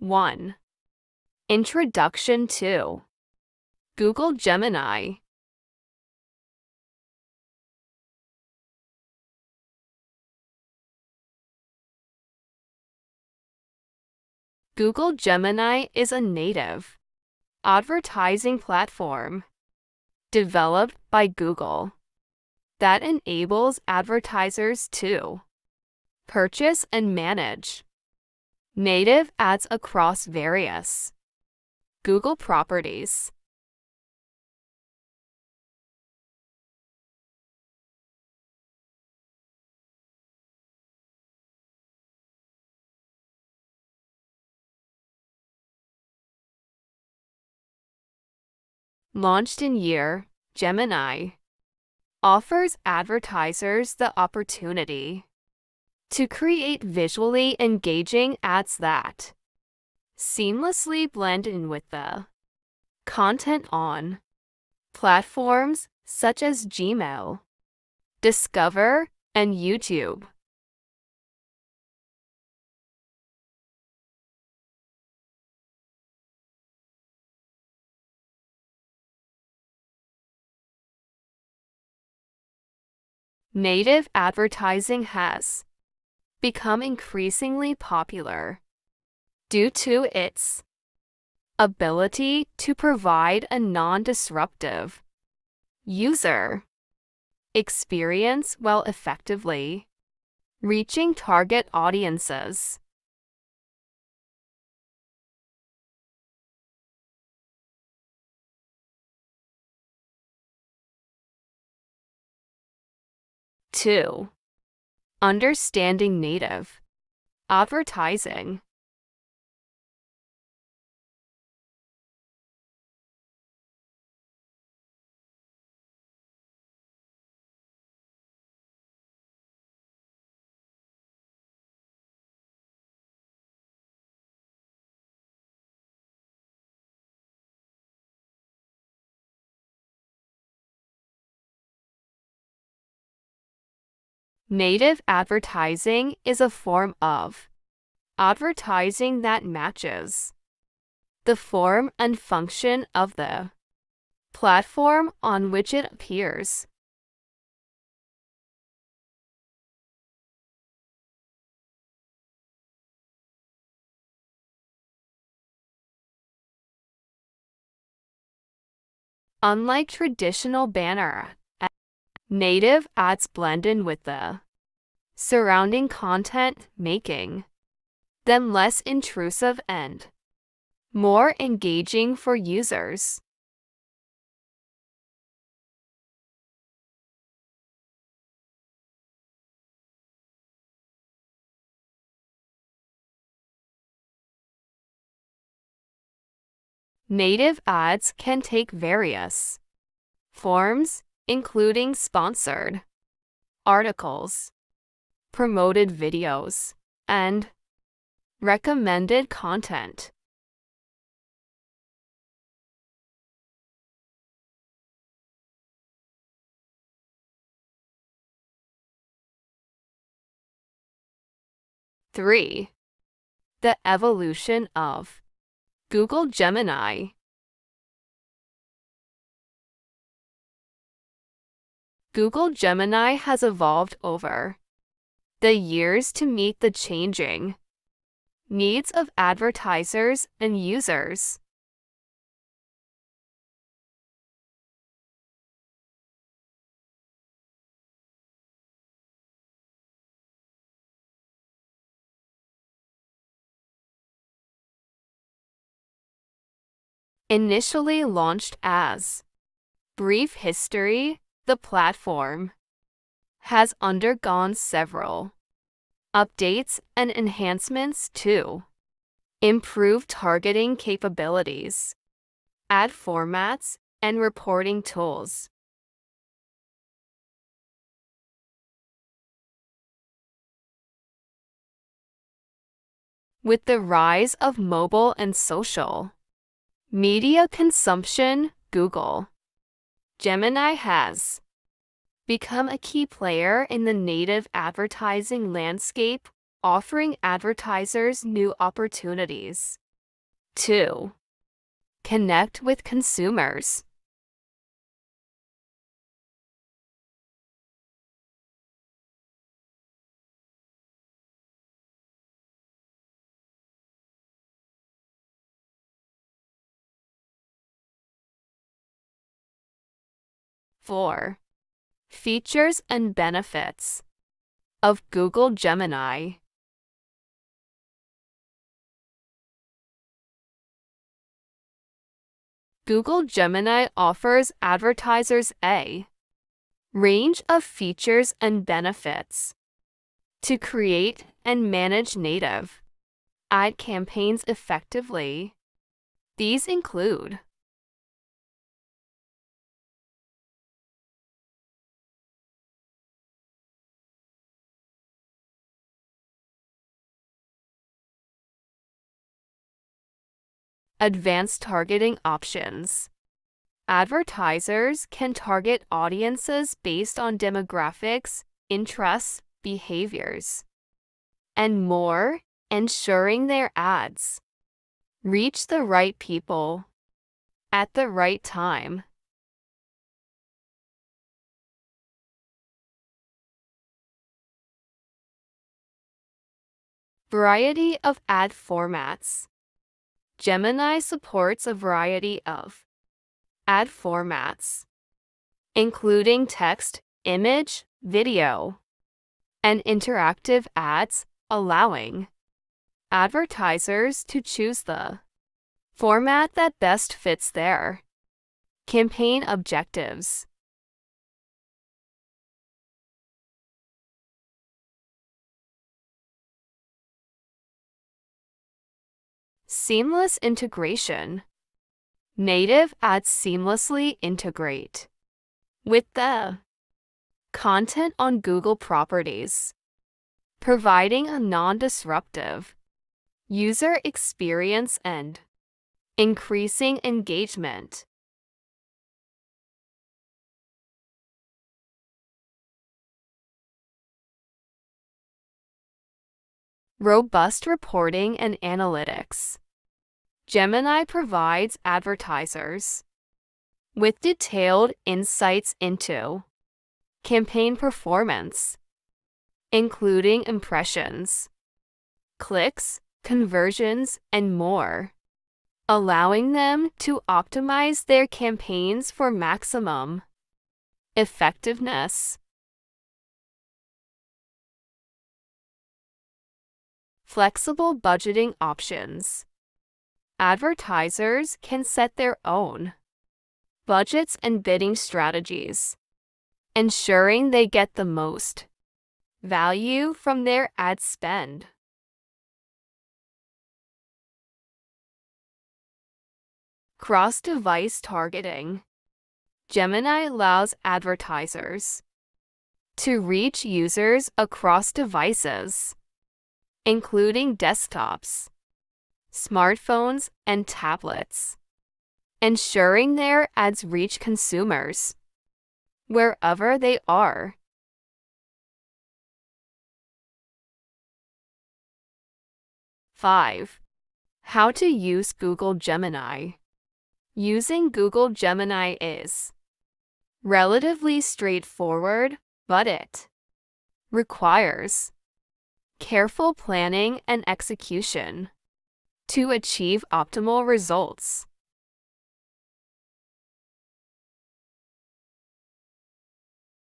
1. Introduction to Google Gemini. Google Gemini is a native advertising platform developed by Google that enables advertisers to purchase and manage native ads across various Google properties. Launched in year, Gemini offers advertisers the opportunity to create visually engaging ads that seamlessly blend in with the content on platforms such as Gmail, Discover, and YouTube. Native advertising has become increasingly popular due to its ability to provide a non-disruptive user experience while effectively reaching target audiences. Two, understanding native advertising. Native advertising is a form of advertising that matches the form and function of the platform on which it appears. Unlike traditional banner ads, native ads blend in with the surrounding content, making them less intrusive and more engaging for users. Native ads can take various forms, including sponsored articles, promoted videos, and recommended content. Three, the evolution of Google Gemini. Google Gemini has evolved over the years to meet the changing needs of advertisers and users. Initially launched as Brief History, the platform has undergone several updates and enhancements to improve targeting capabilities, ad formats, and reporting tools. With the rise of mobile and social media consumption, Google Gemini has become a key player in the native advertising landscape, offering advertisers new opportunities 2. Connect with consumers. Four. Features and benefits of Google Gemini. Google Gemini offers advertisers a range of features and benefits to create and manage native ad campaigns effectively. These include advanced targeting options. Advertisers can target audiences based on demographics, interests, behaviors, and more, ensuring their ads reach the right people at the right time. Variety of ad formats. Gemini supports a variety of ad formats, including text, image, video, and interactive ads, allowing advertisers to choose the format that best fits their campaign objectives. Seamless integration. Native ads seamlessly integrate with the content on Google properties, providing a non-disruptive user experience and increasing engagement. Robust reporting and analytics. Gemini provides advertisers with detailed insights into campaign performance, including impressions, clicks, conversions, and more, allowing them to optimize their campaigns for maximum effectiveness. Flexible budgeting options. Advertisers can set their own budgets and bidding strategies, ensuring they get the most value from their ad spend. Cross-device targeting. Gemini allows advertisers to reach users across devices, including desktops, smartphones, and tablets, ensuring their ads reach consumers wherever they are. Five. How to use Google Gemini. Using Google Gemini is relatively straightforward, but it requires careful planning and execution to achieve optimal results.